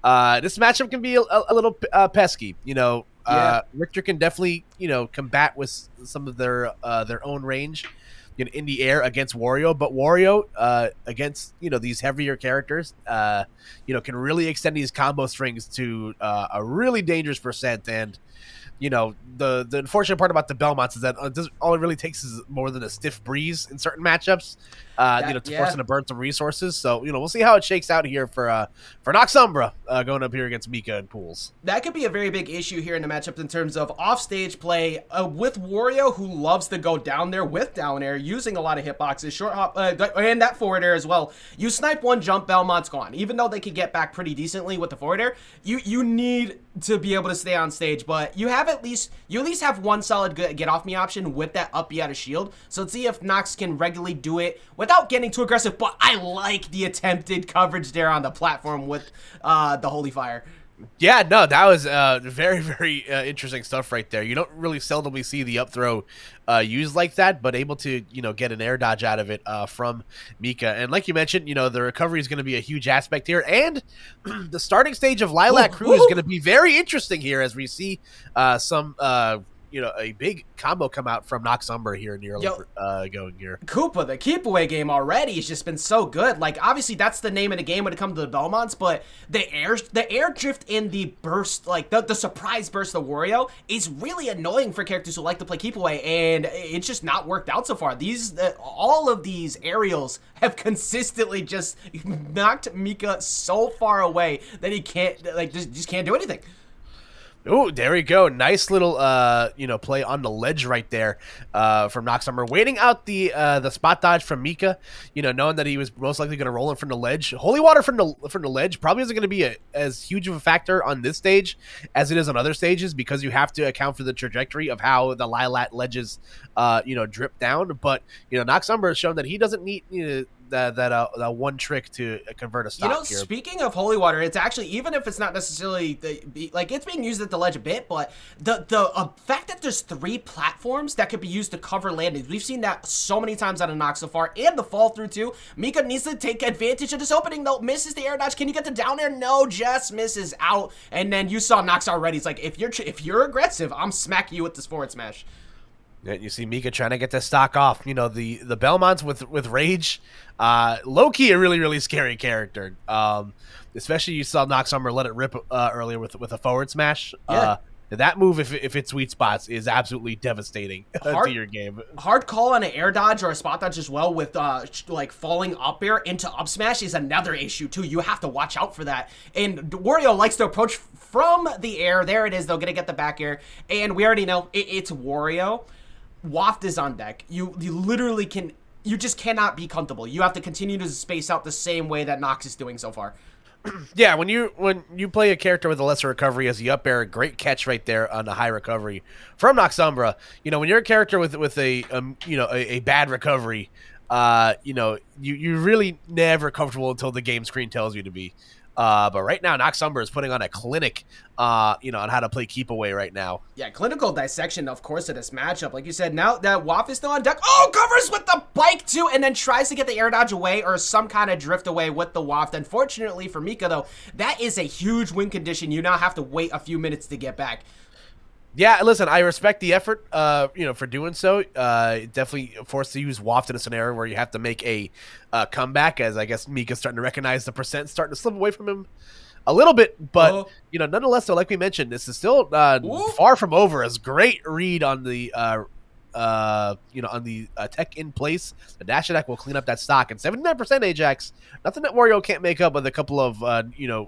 This matchup can be a little pesky. Yeah. Richter can definitely combat with some of their own range in the air against Wario, but Wario against these heavier characters can really extend these combo strings to a really dangerous percent. And the unfortunate part about the Belmonts is that all it really takes is more than a stiff breeze in certain matchups, to force them to burn some resources. So we'll see how it shakes out here for Noxumbra going up here against Mika and Pools. That could be a very big issue here in the matchup in terms of offstage play with Wario, who loves to go down there with down air, using a lot of hitboxes, short hop, and that forward air as well. You snipe one jump, Belmont's gone. Even though they could get back pretty decently with the forward air, you need to be able to stay on stage, but you at least have one solid good get off me option with that up B out of shield. So let's see if Nox can regularly do it without getting too aggressive. But I like the attempted coverage there on the platform with the Holy Fire. Yeah, no, that was very, very interesting stuff right there. You don't really seldomly see the up throw used like that, but able to, get an air dodge out of it from Mika. And like you mentioned, the recovery is going to be a huge aspect here. And the starting stage of Lilac Crew is going to be very interesting here as we see some a big combo come out from Noxumbra here in the early going here. Koopa, the keep away game already has just been so good. Like, obviously that's the name of the game when it comes to the Belmonts, but the air drift and the burst, like the surprise burst of Wario is really annoying for characters who like to play keep away, and it's just not worked out so far. All of these aerials have consistently just knocked Mika so far away that he can't, just can't do anything. Oh, there we go. Nice little, play on the ledge right there from Noxumbra. Waiting out the spot dodge from Mika, knowing that he was most likely going to roll in from the ledge. Holy Water from the ledge probably isn't going to be as huge of a factor on this stage as it is on other stages, because you have to account for the trajectory of how the Lilac ledges, drip down. But, Noxumbra has shown that he doesn't need, that one trick to convert a stock here. Speaking of Holy Water, it's actually, even if it's not necessarily it's being used at the ledge a bit, but the fact that there's 3 platforms that could be used to cover landings, we've seen that so many times out of Nox so far, and the fall through too. Mika needs to take advantage of this opening though. Misses the air dodge. Can you get the down air? No, just misses out. And then you saw Nox already. It's like, if you're aggressive, I'm smacking you with this forward smash. Yeah, you see Mika trying to get the stock off. The Belmonts with rage, low-key a really, really scary character. Especially you saw Noxumbra let it rip earlier with a forward smash. Yeah. That move, if it's sweet spots, is absolutely devastating to your game. Hard call on an air dodge or a spot dodge as well with falling up air into up smash is another issue too. You have to watch out for that. And Wario likes to approach from the air. There it is, though, gonna get the back air. And we already know it's Wario. Waft is on deck. You literally you just cannot be comfortable. You have to continue to space out the same way that Nox is doing so far. Yeah, when you play a character with a lesser recovery as the up air, great catch right there on the high recovery from Noxumbra. When you're a character with a bad recovery, you're really never comfortable until the game screen tells you to be. But right now, Noxumbra is putting on a clinic, on how to play keep away right now. Yeah, clinical dissection, of course, of this matchup. Like you said, now that Waff is still on deck. Oh, covers with the bike, too, and then tries to get the air dodge away or some kind of drift away with the Waft. Unfortunately for Mika, though, that is a huge win condition. You now have to wait a few minutes to get back. Yeah, listen, I respect the effort, for doing so. Definitely forced to use Waft in a scenario where you have to make a comeback, as I guess Mika's starting to recognize the percent starting to slip away from him a little bit. But, nonetheless, though, like we mentioned, this is still far from over. As great read on the tech in place. The dash attack will clean up that stock. And 79% Ajax, nothing that Wario can't make up with a couple of,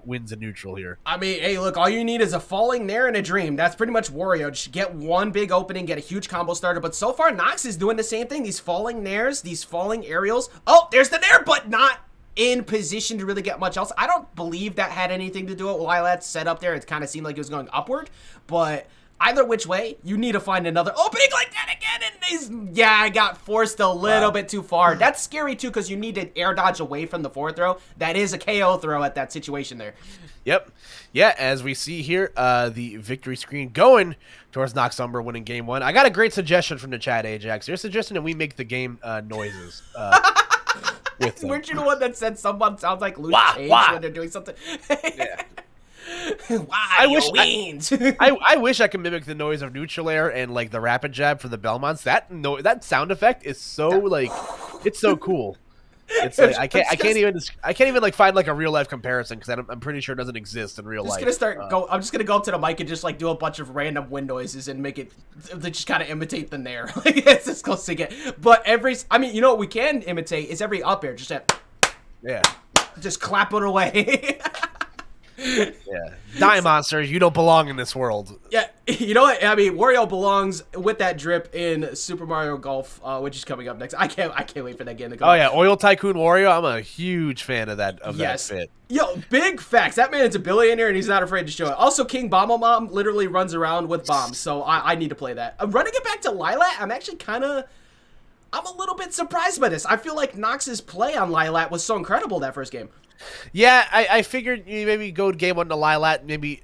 wins in neutral here. I mean, hey, look, all you need is a falling nair and a dream. That's pretty much Wario. Just get one big opening, get a huge combo starter. But so far, Nox is doing the same thing. These falling nairs, these falling aerials. Oh, there's the nair, but not in position to really get much else. I don't believe that had anything to do with why that's set up there. It kind of seemed like it was going upward, but either which way, you need to find another opening like that again. And I got forced a little bit too far. That's scary too, because you need to air dodge away from the forward throw. That is a KO throw at that situation there. Yep. Yeah, as we see here, the victory screen going towards Noxumbra winning game 1. I got a great suggestion from the chat, Ajax. They're suggesting that we make the game noises. Weren't you the one that said someone sounds like loose change when they're doing something? Yeah. I wish Wario wins. I wish I could mimic the noise of neutral air and like the rapid jab for the Belmonts. That sound effect is so like it's so cool. It's like I can't even like find like a real life comparison because I'm pretty sure it doesn't exist in real life. I'm just gonna go up to the mic and just like do a bunch of random wind noises and make it just kind of imitate the nair. Like it's as close to get. But I mean, you know what we can imitate is every up air. Just clap it away. Yeah, Die Monsters, you don't belong in this world. Yeah, you know what? I mean, Wario belongs with that drip in Super Mario Golf, which is coming up next. I can't wait for that game to come. Oh yeah, Oil Tycoon Wario. I'm a huge fan of that fit. Yo, big facts. That man's a billionaire and he's not afraid to show it. Also, King Bomb literally runs around with bombs, so I need to play that. Running it back to Lilat, I'm actually I'm a little bit surprised by this. I feel like Nox's play on Lilat was so incredible that first game. Yeah, I figured you maybe go game 1 to Lilat. Maybe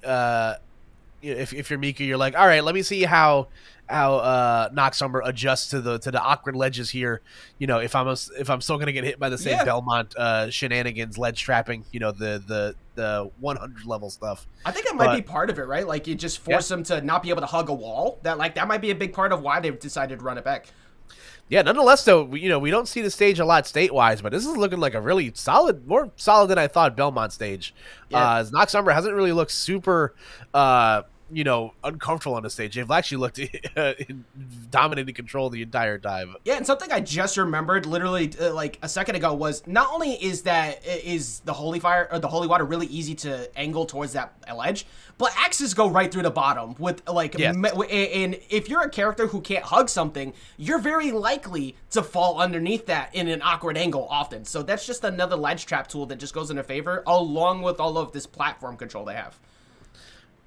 if you're Mika, you're like, all right, let me see how Noxumbra adjusts to the awkward ledges here. You know, if I'm still gonna get hit by the same Belmont shenanigans, ledge trapping. You know, the 100 level stuff. I think that might be part of it, right? Like you just force them to not be able to hug a wall. That might be a big part of why they've decided to run it back. Yeah, nonetheless, though, we don't see the stage a lot state-wise, but this is looking like a really more solid than I thought Belmont stage. As Noxumbra hasn't really looked super, uncomfortable on the stage. They've actually looked in dominating control the entire time. Yeah, and something I just remembered literally like a second ago was not only is the holy fire or the holy water really easy to angle towards that ledge, but axes go right through the bottom with like, and if you're a character who can't hug something, you're very likely to fall underneath that in an awkward angle often. So that's just another ledge trap tool that just goes in their favor, along with all of this platform control they have.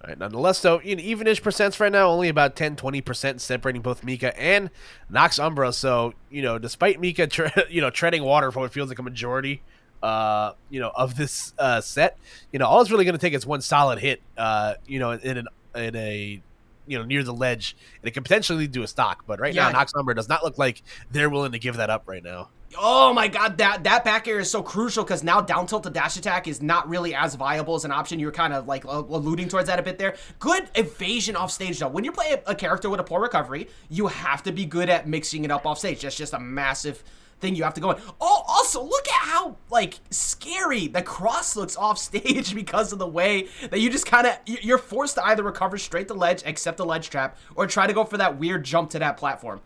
All right, nonetheless, though, even-ish percents right now, only about 10-20% separating both Mika and Noxumbra. So, despite Mika, treading water for what feels like a majority, of this set, all it's really going to take is one solid hit, in a near the ledge, and it can potentially lead to a stock. But right now, Noxumbra does not look like they're willing to give that up right now. Oh my god, that back air is so crucial because now down tilt to dash attack is not really as viable as an option. You were kind of like alluding towards that a bit there. Good evasion off stage though. When you play a character with a poor recovery, you have to be good at mixing it up off stage. That's just a massive thing you have to go in. Oh, also look at how like scary the cross looks off stage because of the way that you just you're forced to either recover straight to ledge, accept the ledge trap, or try to go for that weird jump to that platform.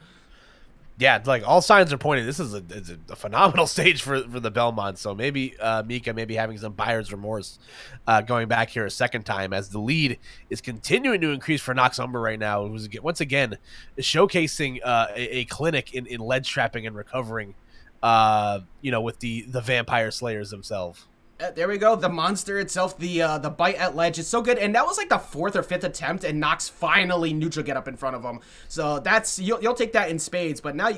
Yeah, like all signs are pointing. This is a phenomenal stage for the Belmont. So maybe Mika may be having some buyer's remorse going back here a second time as the lead is continuing to increase for Noxumbra right now. It was once again showcasing a clinic in ledge trapping and recovering, with the vampire slayers themselves. There we go. The monster itself, the bite at ledge is so good, and that was like the 4th or 5th attempt, and Nox finally neutral get up in front of him. So that's you'll take that in spades. But now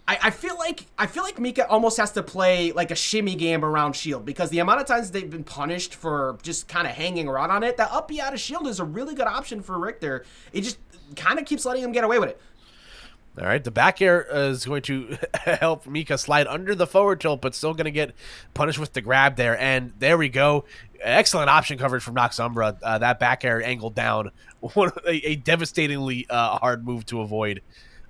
I feel like Mika almost has to play like a shimmy game around shield because the amount of times they've been punished for just kind of hanging around on it. That up B out of shield is a really good option for Richter. It just kind of keeps letting him get away with it. All right, the back air is going to help Mika slide under the forward tilt, but still going to get punished with the grab there. And there we go. Excellent option coverage from Noxumbra. That back air angled down. A devastatingly hard move to avoid.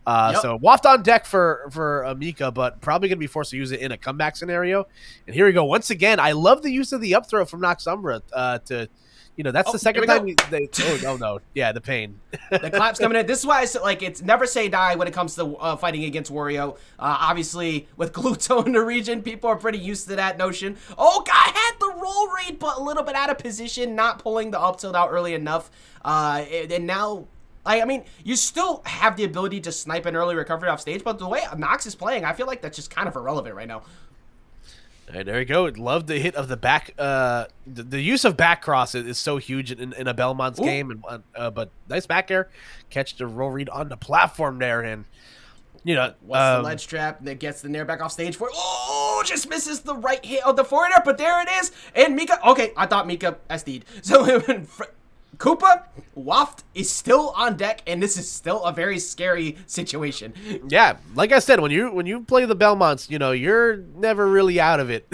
So waft on deck for Mika, but probably going to be forced to use it in a comeback scenario. And here we go. Once again, I love the use of the up throw from Noxumbra that's the second time the pain. The clap's coming in. This is why I said, like, it's never say die when it comes to fighting against Wario. Obviously, with Gluto in the region, people are pretty used to that notion. Oh, guy had the roll read, but a little bit out of position, not pulling the up tilt out early enough. And now, I mean, you still have the ability to snipe an early recovery off stage, but the way Nox is playing, I feel like that's just kind of irrelevant right now. All right, there we go. Love the hit of the back. The use of back cross is so huge in a Belmont's game. But nice back air. Catch the roll read on the platform there. And, what's the ledge trap that gets the nair back off stage for? Oh, just misses the right hit of the forward air. But there it is. And Mika. Okay, I thought Mika SD'd. So Koopa, Waft is still on deck, and this is still a very scary situation. Yeah, like I said, when you play the Belmonts, you're never really out of it.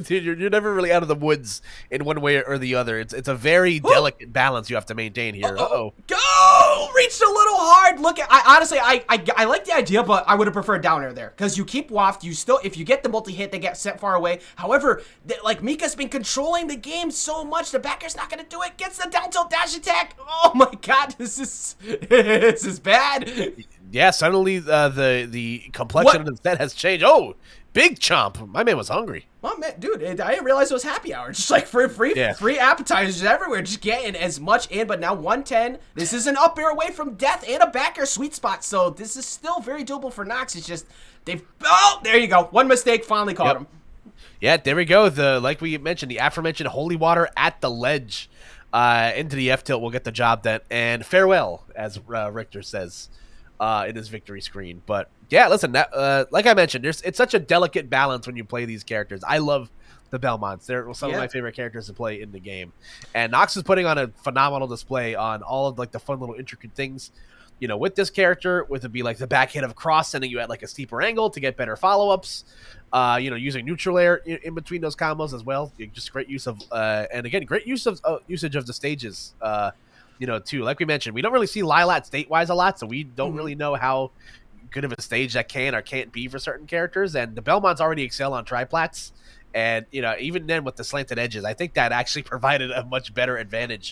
You're never really out of the woods in one way or the other. It's a very delicate balance you have to maintain here. Uh-oh. Go! Reached a little hard. Look at, I like the idea, but I would have preferred down air there. Because you keep Waft, you still, if you get the multi-hit, they get sent far away. However, like, Mika's been controlling the game so much, the backer's not going to do it. Gets the down tilt dash attack. Oh my god, this is bad. Yeah, suddenly the complexion of the set has changed. Oh, big chomp. My man was hungry. Oh man, dude, I didn't realize it was happy hour. Just like free appetizers everywhere, just getting as much in. But now 110. This is an up air away from death and a back air sweet spot. So this is still very doable for Nox. It's just there you go. One mistake, finally caught him. Yeah, there we go. Like we mentioned, the aforementioned holy water at the ledge into the F tilt will get the job done. And farewell, as Richter says in his victory screen. But yeah, listen, like I mentioned, it's such a delicate balance when you play these characters. I love the Belmonts. They're some of my favorite characters to play in the game. And Nox is putting on a phenomenal display on all of like the fun little intricate things. With this character, with it be like the back hit of cross sending you at like a steeper angle to get better follow-ups. Using neutral air in between those combos as well. Just great use of, and again, great usage of the stages. Too. Like we mentioned, we don't really see Lilat state-wise a lot, so we don't really know how good of a stage that can or can't be for certain characters. And the Belmonts already excel on triplats. And, even then with the slanted edges, I think that actually provided a much better advantage